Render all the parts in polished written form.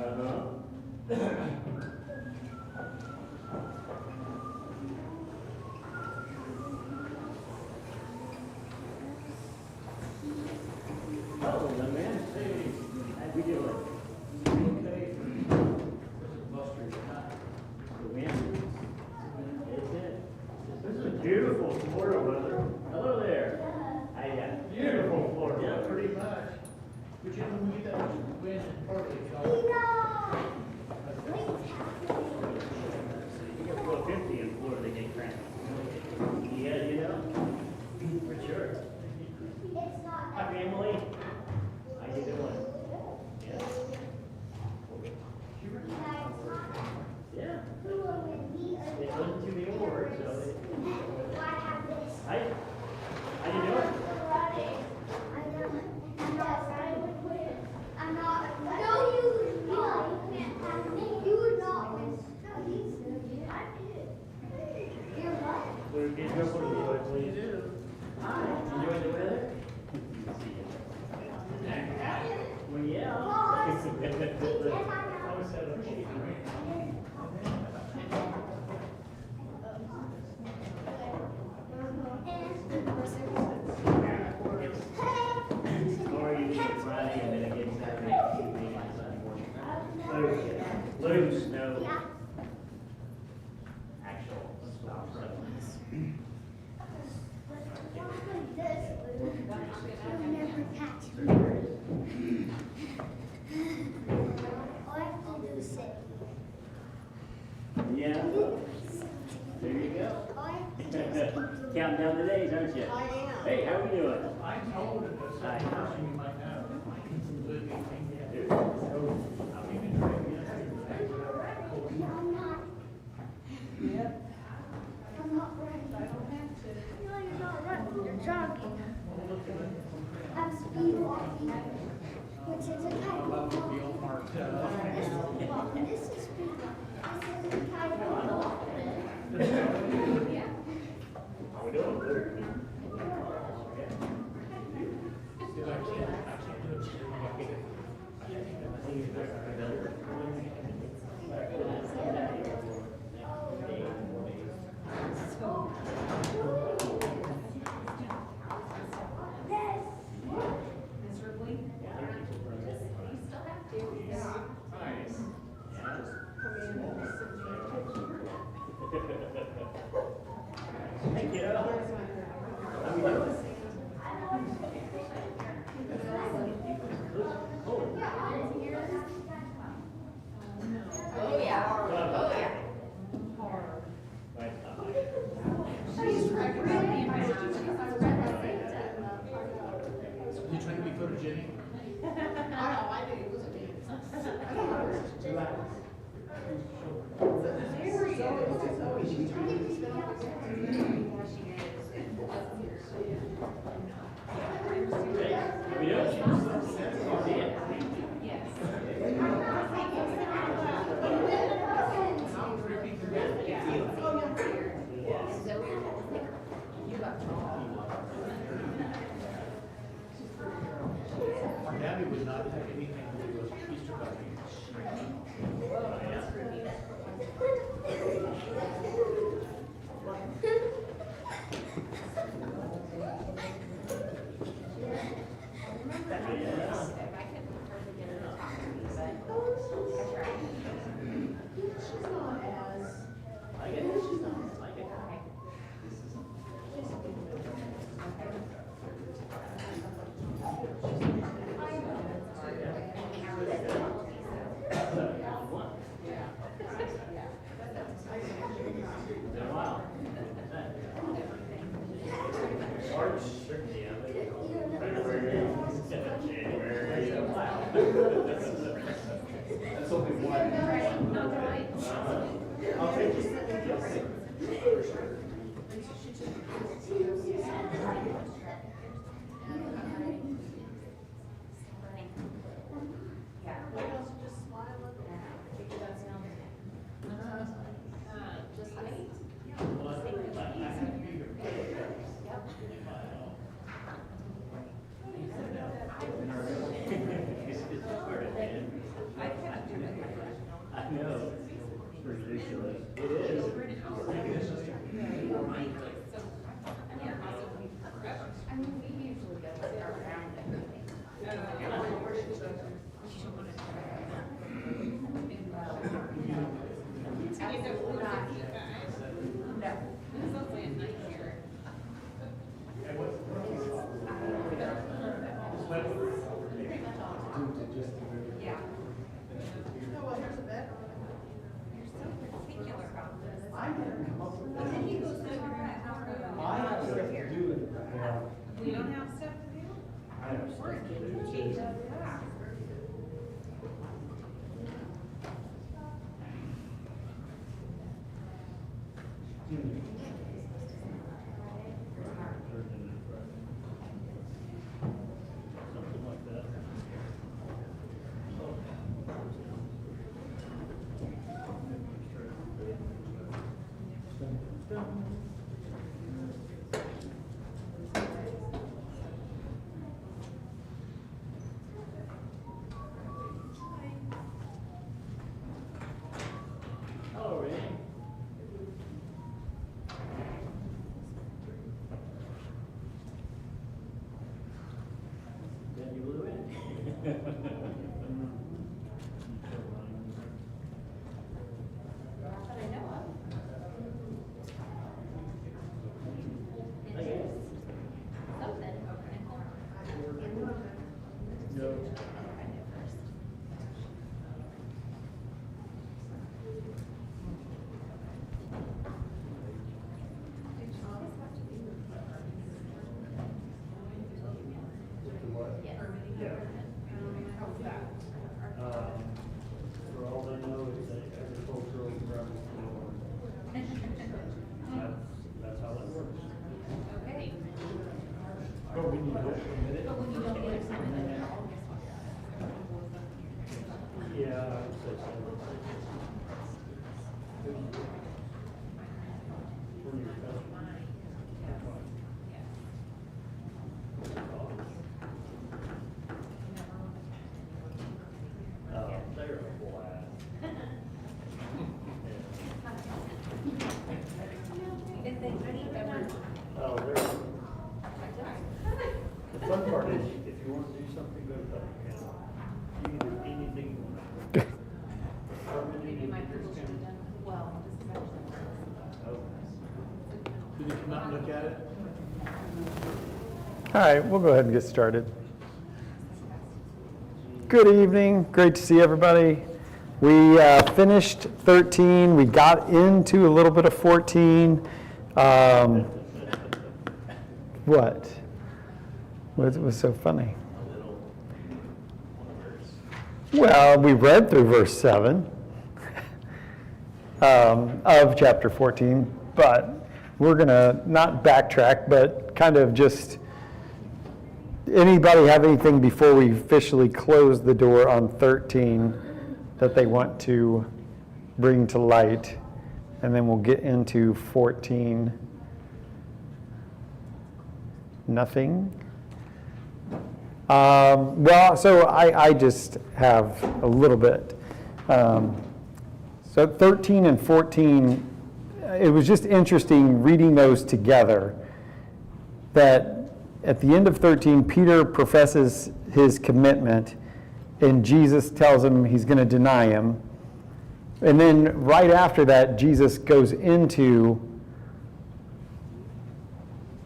Oh, the man, hey, how we doing? Okay. This is Buster's. The wind. Isn't it? This is beautiful Florida weather. Hello there. Hiya. Beautiful Florida weather. Yeah, pretty much. But you know, when you get that much wind and partly, you get below 50 in Florida, they get cramped. Yeah, you know? For sure. Hi, family. How you doing? Yeah. Yeah. They listened to the award, so Hi. How you doing? I'm not. No, you can't have me. You would not win. I did. You're what? We're getting here for the what do you do? Hi. Enjoying the weather? Well, yeah. I was at a meeting. Or you get Friday and then again Saturday, maybe like Sunday morning. Loose, no. Actual stop signs. You'll never catch me. All I have to do is sit. Yeah. There you go. All I have to do is keep doing. Counting down the days, aren't you? I am. Hey, how are we doing? I told it was Hi. a person you might know. Dude. I'll be in trouble. No, I'm not. Yep, I'm not running. I don't have to. No, you're not running. You're jogging. I'm speed walking, which is a type of walking. This is speed walking. This is a type of walking. Yeah. How we doing? Good. Miserably. You still have to. Yeah. Nice. Hey, kiddo. How we doing? Oh, yeah. Oh, yeah. She's really impressive. You trying to be photogenic? I did, it wasn't me. How we doing? See ya. Daddy would not have anything to do with Easter Bunny. That's only one. I'll take it. Just wait. It's hard to Something like that. Hello, Randy. Then you blew in. Not that I know of. I guess. Something. No. Yeah. For all they know, it's an agricultural gravel field. That's how that works. Okay. But we need to wait for a minute. But when you don't get it, then Yeah, I would say so. For your customer. They're a blast. if they ever. Oh, they're, the fun part is, if you want to do something, go to Putnam County. You can do anything you want. Maybe my people should have done well, just especially. Did you come out and look at it? All right, we'll go ahead and get started. Good evening. Great to see everybody. We finished 13. We got into a little bit of 14. What? What was so funny? Well, we read through verse 7 of chapter 14, but we're going to not backtrack, but kind of just, anybody have anything before we officially close the door on 13 that they want to bring to light? And then we'll get into 14. Nothing? Well, so I just have a little bit. So 13 and 14, it was just interesting reading those together, that at the end of 13, Peter professes his commitment, and Jesus tells him he's going to deny him. And then right after that, Jesus goes into,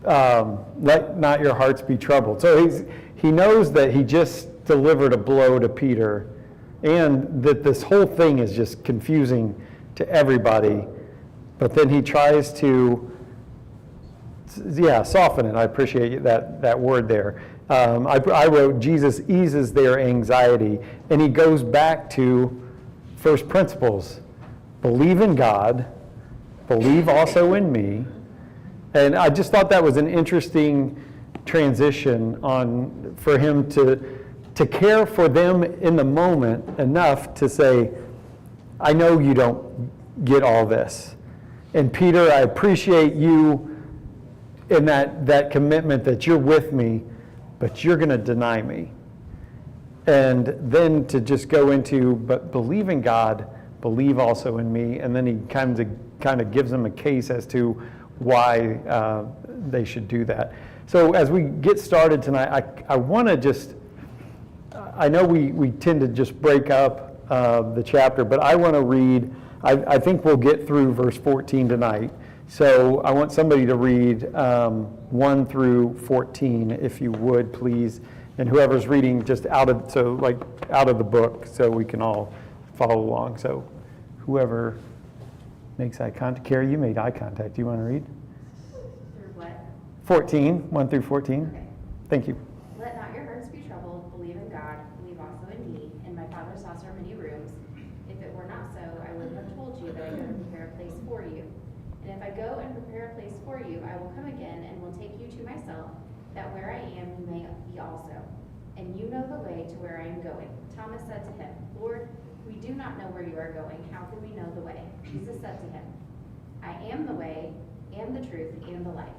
let not your hearts be troubled. So he knows that he just delivered a blow to Peter, and that this whole thing is just confusing to everybody. But then he tries to, soften it. I appreciate that word there. I wrote, Jesus eases their anxiety, and he goes back to first principles. Believe in God, believe also in me. And I just thought that was an interesting transition for him to care for them in the moment enough to say, I know you don't get all this. And Peter, I appreciate you in that commitment that you're with me, but you're going to deny me. And then to just go into, but believe in God, believe also in me. And then he kind of gives them a case as to why they should do that. So as we get started tonight, I want to just, I know we tend to just break up the chapter, but I want to read, I think we'll get through verse 14 tonight. So I want somebody to read 1 through 14, if you would, please. And whoever's reading just out of the book, so we can all follow along. So whoever makes eye contact. Carrie, you made eye contact. Do you want to read? Through what? 14, 1 through 14. Okay. Thank you. Let not your hearts be troubled. you that I go to prepare a place for you. And if I go and prepare a place for you, I will come again and will take you to myself, that where I am you may be also. And you know the way to where I am going. Thomas said to him, Lord, we do not know where you are going. How can we know the way? Jesus said to him, I am the way, and the truth, and the life.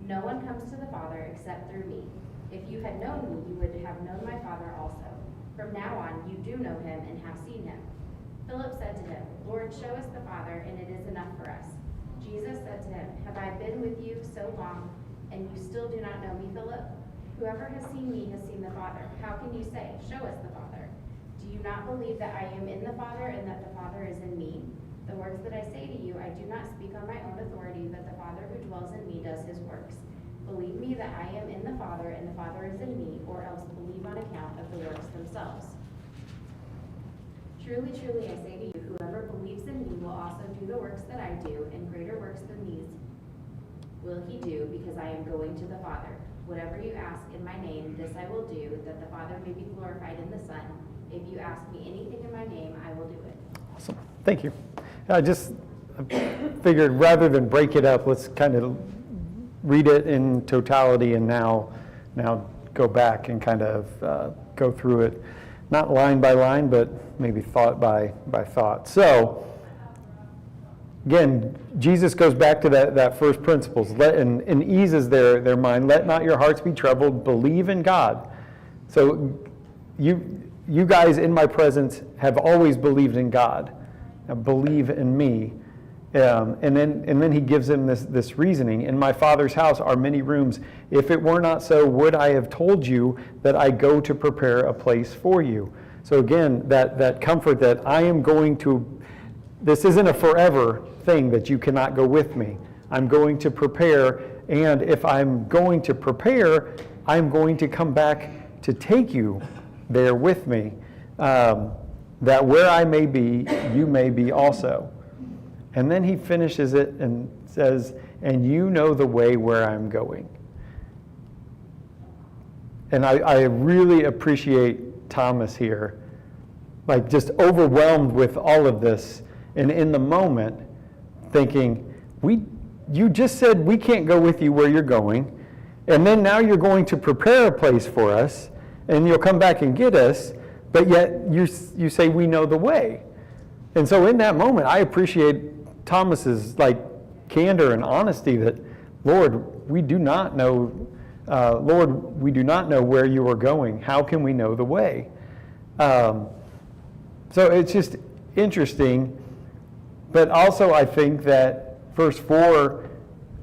No one comes to the Father except through me. If you had known me, you would have known my Father also. From now on, you do know him and have seen him. Philip said to him, Lord, show us the Father, and it is enough for us. Jesus said to him, have I been with you so long, and you still do not know me, Philip? Whoever has seen me has seen the Father. How can you say, show us the Father? Do you not believe that I am in the Father, and that the Father is in me? The words that I say to you, I do not speak on my own authority, but the Father who dwells in me does his works. Believe me that I am in the Father, and the Father is in me, or else believe on account of the works themselves. Truly, truly, I say to you, whoever believes in me will also do the works that I do, and greater works than these will he do, because I am going to the Father. Whatever you ask in my name, this I will do, that the Father may be glorified in the Son. If you ask me anything in my name, I will do it. Awesome. Thank you. I figured rather than break it up, let's kind of read it in totality and now go back and kind of go through it, not line by line, but maybe thought by thought. So, again, Jesus goes back to that first principles and eases their mind. Let not your hearts be troubled. Believe in God. So you guys in my presence have always believed in God. Now believe in me. And then he gives them this reasoning. In my Father's house are many rooms. If it were not so, would I have told you that I go to prepare a place for you? So again, that comfort that I am going to, this isn't a forever thing that you cannot go with me. I'm going to prepare, and if I'm going to prepare, I'm going to come back to take you there with me, that where I may be, you may be also. And then he finishes it and says, and you know the way where I'm going. And I really appreciate Thomas here, like just overwhelmed with all of this, and in the moment thinking, you just said we can't go with you where you're going, and then now you're going to prepare a place for us, and you'll come back and get us, but yet you say we know the way. And so in that moment, I appreciate Thomas's candor and honesty that, Lord, we do not know where you are going. How can we know the way? So it's just interesting, but also I think that verse 4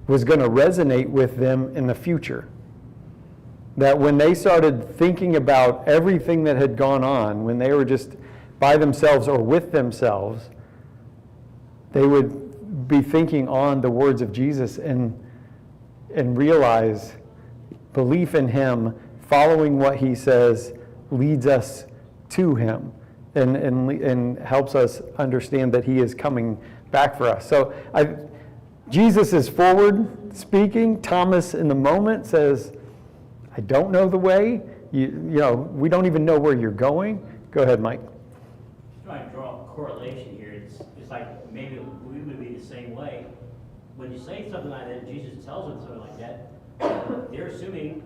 was going to resonate with them in the future. That when they started thinking about everything that had gone on, when they were just by themselves or with themselves, they would be thinking on the words of Jesus and realize belief in him, following what he says, leads us to him and helps us understand that he is coming back for us. So Jesus is forward speaking. Thomas in the moment says, I don't know the way. You know, we don't even know where you're going. Go ahead, Mike. Just trying to draw a correlation here. It's like maybe we would be the same way. When you say something like that, Jesus tells them something like that, they're assuming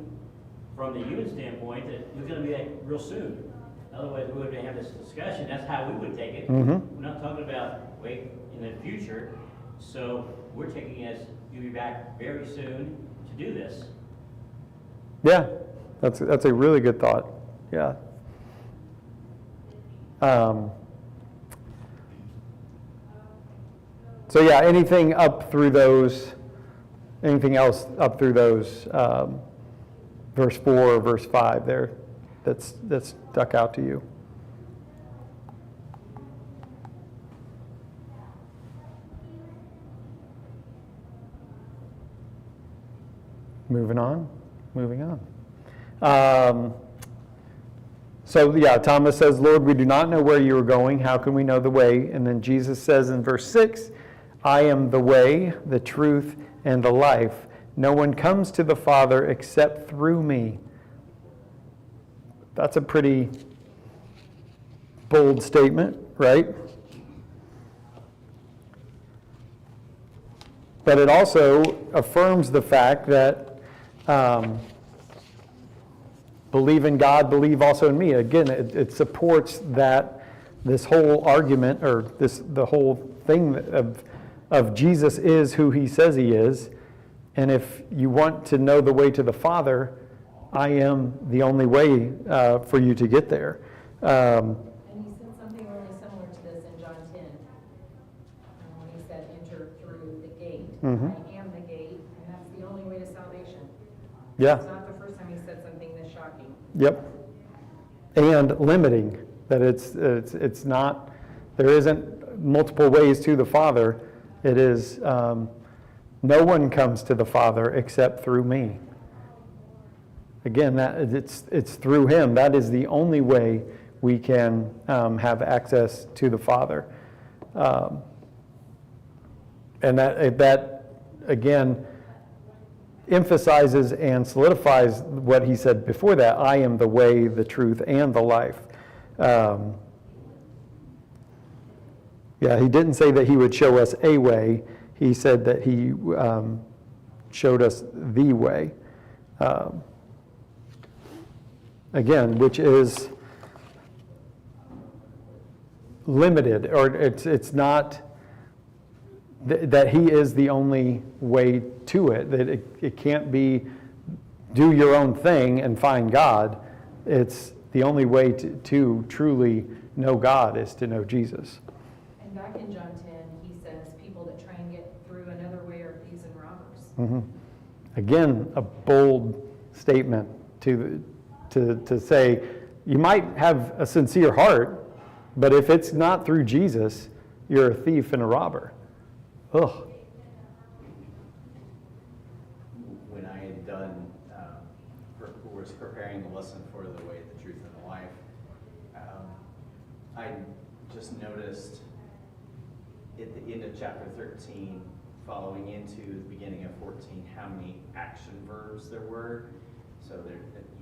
from the human standpoint that it's going to be that real soon. Otherwise, we would have this discussion. That's how we would take it. Mm-hmm. We're not talking about wait in the future. So we're taking it as you'll be back very soon to do this. Yeah, that's a really good thought. Yeah. So yeah, anything else up through those, verse 4 or verse 5 there, that's stuck out to you? Moving on. So yeah, Thomas says, Lord, we do not know where you are going. How can we know the way? And then Jesus says in verse 6, I am the way, the truth, and the life. No one comes to the Father except through me. That's a pretty bold statement, right? But it also affirms the fact that believe in God, believe also in me. Again, it supports that this whole argument, or the whole thing of Jesus is who he says he is. And if you want to know the way to the Father, I am the only way for you to get there. And he said something really similar to this in John 10. When he said, enter through the gate. Mhm. I am the gate, and that's the only way to salvation. Yeah. It's not the first time he said something this shocking. Yep. And limiting, that it's not, there isn't multiple ways to the Father. It is, no one comes to the Father except through me. Again, it's through him. That is the only way we can have access to the Father. And that again, emphasizes and solidifies what he said before that. I am the way, the truth, and the life. Yeah, he didn't say that he would show us a way. He said that he showed us the way. Again, which is limited, or it's not that he is the only way to it, that it can't be do your own thing and find God. It's the only way to truly know God is to know Jesus. And back in John 10, he says people that try and get through another way are thieves and robbers. Mm-hmm. Again, a bold statement to say, you might have a sincere heart, but if it's not through Jesus, you're a thief and a robber. Ugh. When I had done, was preparing the lesson for the way, the truth, and the life, I just noticed at the end of chapter 13, following into the beginning of 14, how many action verbs there were. So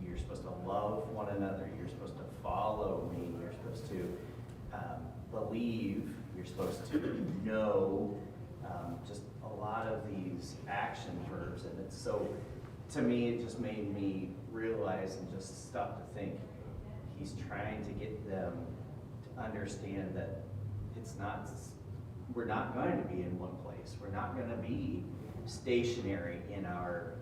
you're supposed to love one another, you're supposed to follow me, you're supposed to believe, you're supposed to know, just a lot of these action verbs. And it's so, to me, it just made me realize and just stop to think, he's trying to get them to understand that it's not, we're not going to be in one place. We're not going to be stationary in our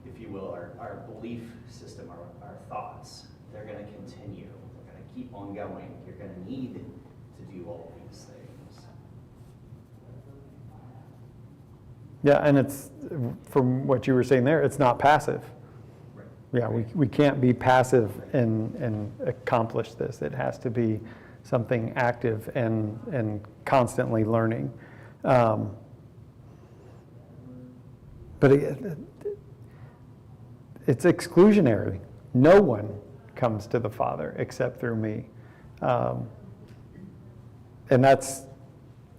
if you will, our belief system, our thoughts. They're going to continue. They're going to keep on going. You're going to need to do all these things. Yeah, and it's, from what you were saying there, it's not passive. Right. Yeah, we can't be passive and accomplish this. It has to be something active and constantly learning. But it's exclusionary. No one comes to the Father except through me. And that's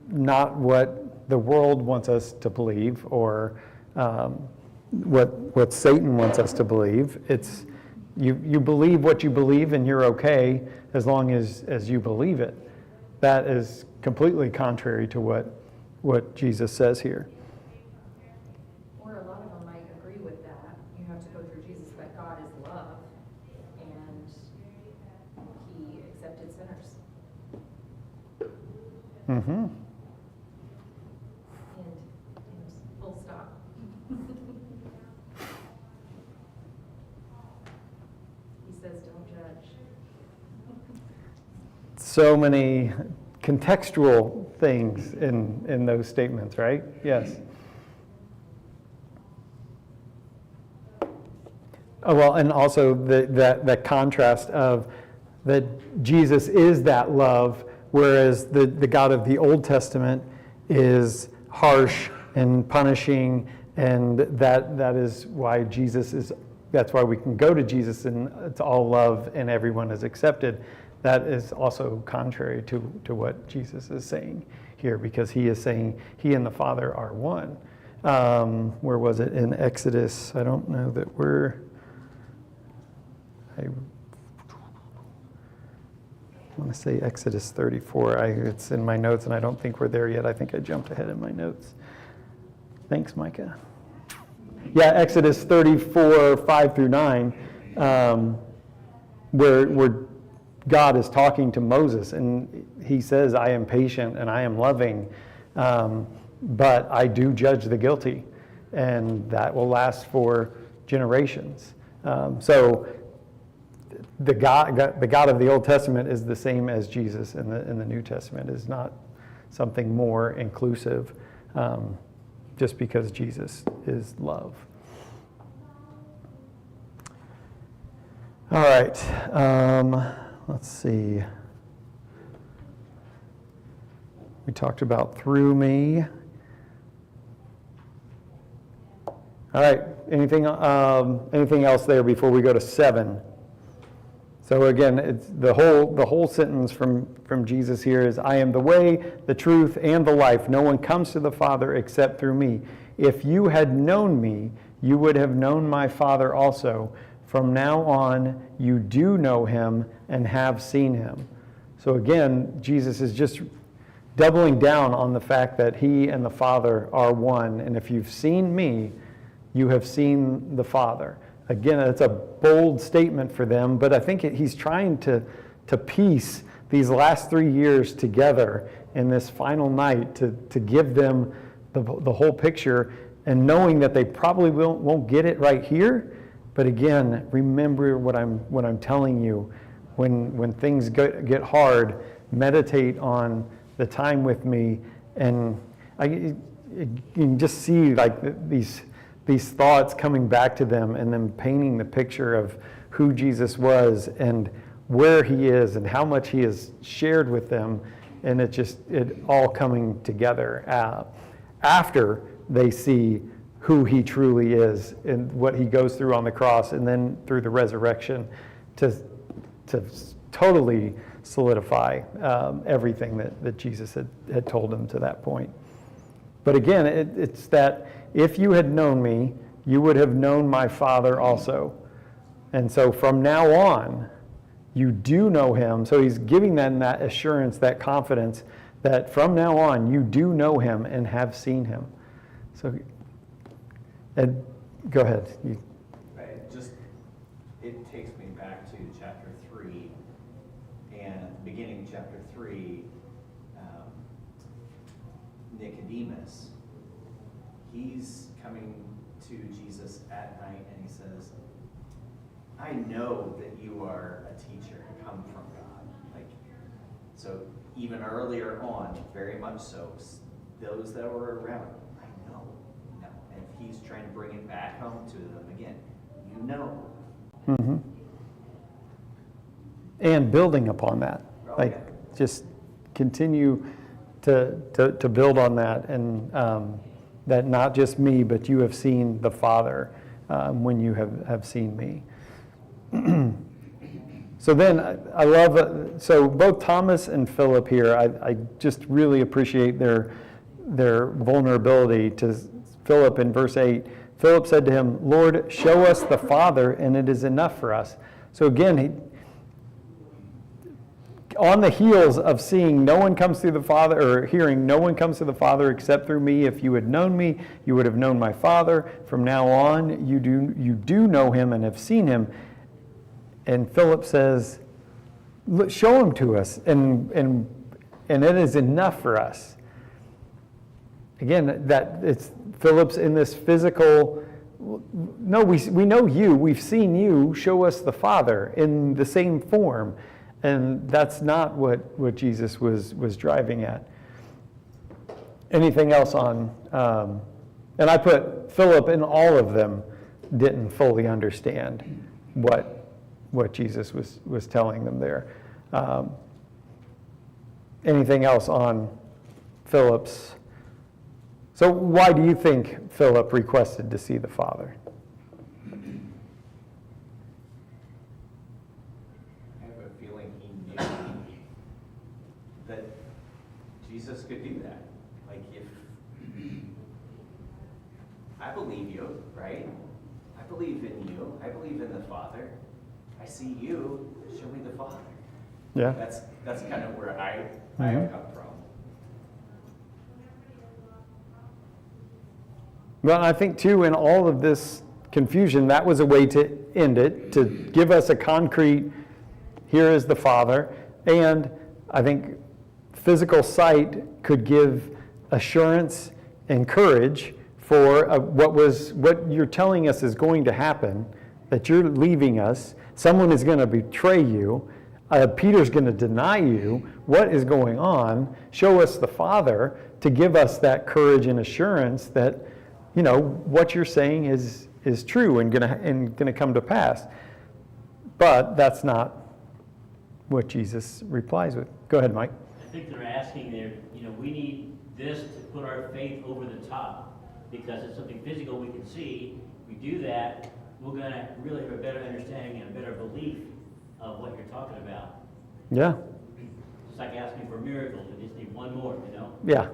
not what the world wants us to believe, or what Satan wants us to believe. It's you believe what you believe and you're okay as long as you believe it. That is completely contrary to what Jesus says here. Or a lot of them might agree with that. You have to go through Jesus, but God is love, and he accepted sinners. Mm-hmm. And full stop. He says, don't judge. So many contextual things in those statements, right? Yes. Oh, well, and also that contrast of that Jesus is that love, whereas the God of the Old Testament is harsh and punishing, and that is why that's why we can go to Jesus and it's all love and everyone is accepted. That is also contrary to what Jesus is saying here, because he is saying he and the Father are one. Where was it? In Exodus. I don't know that we're... I want to say Exodus 34. It's in my notes, and I don't think we're there yet. I think I jumped ahead in my notes. Thanks, Micah. Yeah, Exodus 34, 5 through 9, where God is talking to Moses, and he says, I am patient and I am loving, but I do judge the guilty, and that will last for generations. So the God of the Old Testament is the same as Jesus in the New Testament, is not something more inclusive, just because Jesus is love. All right, let's see. We talked about through me. All right, anything else there before we go to 7? So again, it's the whole sentence from Jesus here is, I am the way, the truth, and the life. No one comes to the Father except through me. If you had known me, you would have known my Father also. From now on, you do know him and have seen him. So again, Jesus is just doubling down on the fact that he and the Father are one. And if you've seen me, you have seen the Father. Again, it's a bold statement for them, but I think he's trying to piece these last 3 years together in this final night to give them the whole picture, and knowing that they probably won't get it right here. But again, remember what I'm telling you. When things get hard, meditate on the time with me, and you can just see like these thoughts coming back to them, and then painting the picture of who Jesus was and where he is and how much he has shared with them, and it all coming together after they see who he truly is and what he goes through on the cross, and then through the resurrection to totally solidify everything that Jesus had told him to that point. But again, it's that if you had known me, you would have known my Father also. And so from now on, you do know him. So he's giving them that assurance, that confidence, that from now on, you do know him and have seen him. So, Ed, go ahead. It takes me back to chapter 3, and at the beginning of chapter 3, Nicodemus, he's coming to Jesus at night, and he says, I know that you are a teacher come from God. So even earlier on, very much so, those that were around, I know. And he's trying to bring it back home to them again. You know. Mm-hmm. And building upon that. Just continue to build on that, and that not just me, but you have seen the Father when you have seen me. So then I love, so both Thomas and Philip here, I just really appreciate their vulnerability to Philip in verse 8. Philip said to him, Lord, show us the Father, and it is enough for us. So again, on the heels of seeing no one comes through the Father, or hearing no one comes to the Father except through me, if you had known me, you would have known my Father. From now on, you do know him and have seen him. And Philip says, show him to us, and it is enough for us. Again, that it's Philip's in this physical, no, we know you, we've seen you, show us the Father in the same form. And that's not what Jesus was driving at. Anything else on, and I put Philip, and all of them didn't fully understand what Jesus was telling them there. Anything else on Philip's? So why do you think Philip requested to see the Father? Jesus could do that. If I believe you, right? I believe in you. I believe in the Father. I see you. Show me the Father. Yeah. That's kind of where I have come from. Well, I think too, in all of this confusion, that was a way to end it, to give us a concrete, here is the Father. And I think physical sight could give assurance and courage for what you're telling us is going to happen, that you're leaving us, someone is going to betray you, Peter's going to deny you, what is going on? Show us the Father to give us that courage and assurance that, you know, what you're saying is true and gonna come to pass. But that's not what Jesus replies with. Go ahead, Mike. I think they're asking there, you know, we need this to put our faith over the top because it's something physical we can see. If we do that, we're gonna really have a better understanding and a better belief of what you're talking about. Yeah, It's like asking for miracles. We just need one more, you know? yeah.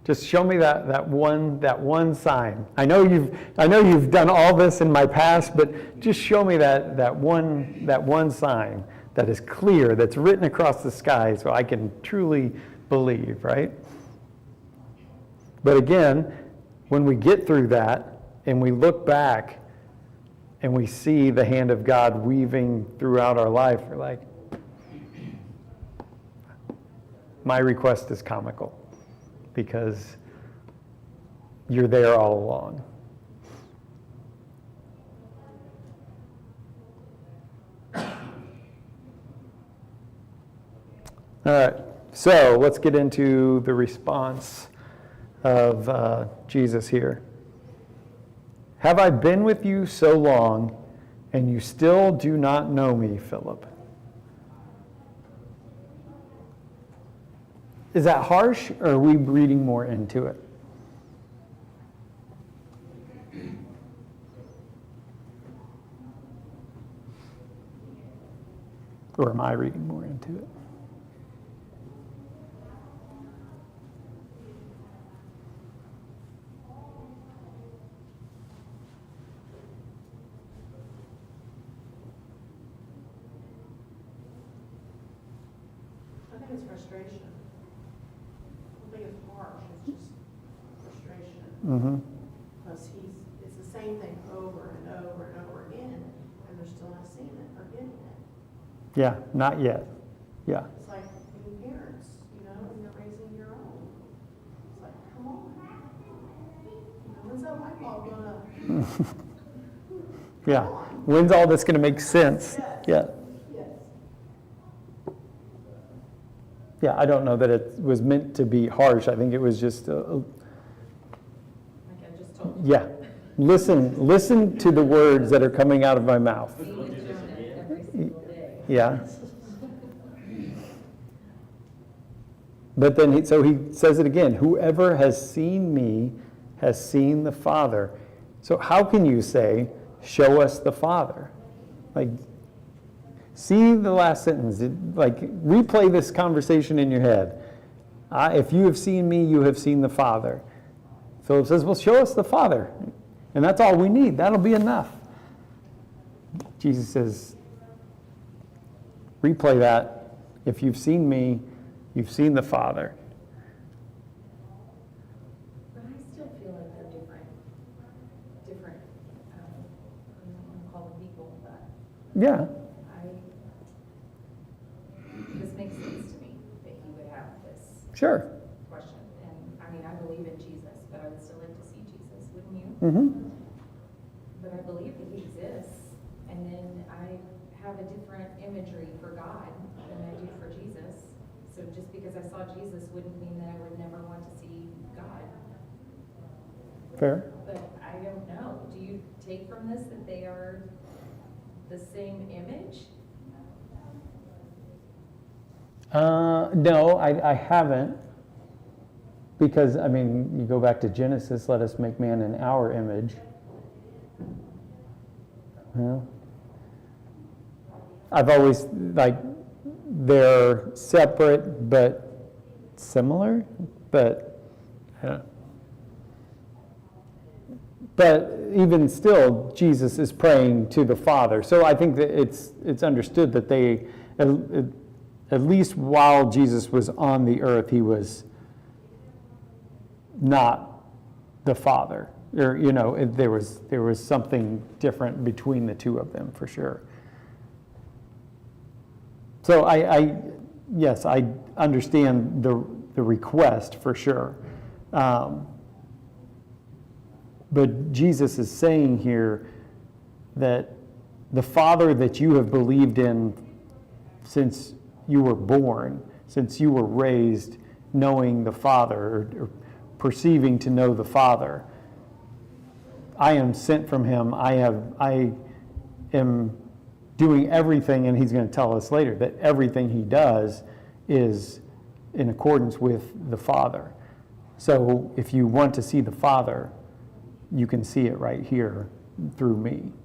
Just show me that one sign. I know you've done all this in my past, but just show me that one sign that is clear, that's written across the sky, so I can truly believe, right? But again, when we get through that and we look back and we see the hand of God weaving throughout our life, we're like, my request is comical because you're there all along. All right, so let's get into the response of Jesus here. Have I been with you so long, and you still do not know me, Philip? Is that harsh, or are we reading more into it? Or am I reading more into it? I think it's frustration. I don't think it's harsh, it's just frustration. Mm-hmm. Because it's the same thing over and over and over again, and they're still not seeing it or getting it. Yeah, not yet. Yeah. It's like being parents, you know, and you're raising your own. It's like, come on. You know, when's that light bulb gonna? Yeah. When's all this going to make sense? Yeah. Yes. Yeah, I don't know that it was meant to be harsh. I think it was just, Like I just told you. yeah. Listen to the words that are coming out of my mouth. He's doing it every single day. Yeah. But then, he says it again, whoever has seen me has seen the Father. So how can you say, show us the Father? Like, see the last sentence. Replay this conversation in your head. If you have seen me, you have seen the Father. Philip says, well, show us the Father. And that's all we need. That'll be enough. Jesus says, replay that. If you've seen me, you've seen the Father. But I still feel like they're different, I don't want to call them people, but Yeah. this makes sense to me that he would have this Sure. question. And I mean, I believe in Jesus, but I would still like to see Jesus, wouldn't you? Mm-hmm. But I believe that he exists, and then I have a different imagery for God than I do for Jesus. So just because I saw Jesus wouldn't mean that I would never want to see God. Fair. But I don't know. Do you take from this that they are the same image? No, I haven't. Because, I mean, you go back to Genesis, let us make man in our image. Well, I've always, they're separate but similar, but I don't. But even still, Jesus is praying to the Father. So I think that it's understood that they, at least while Jesus was on the earth, he was not the Father. Or, there was something different between the two of them, for sure. So yes, I understand the request, for sure. But Jesus is saying here that the Father that you have believed in since you were born, since you were raised knowing the Father, or perceiving to know the Father, I am sent from him. I am doing everything, and he's going to tell us later that everything he does is in accordance with the Father. So if you want to see the Father, you can see it right here through me.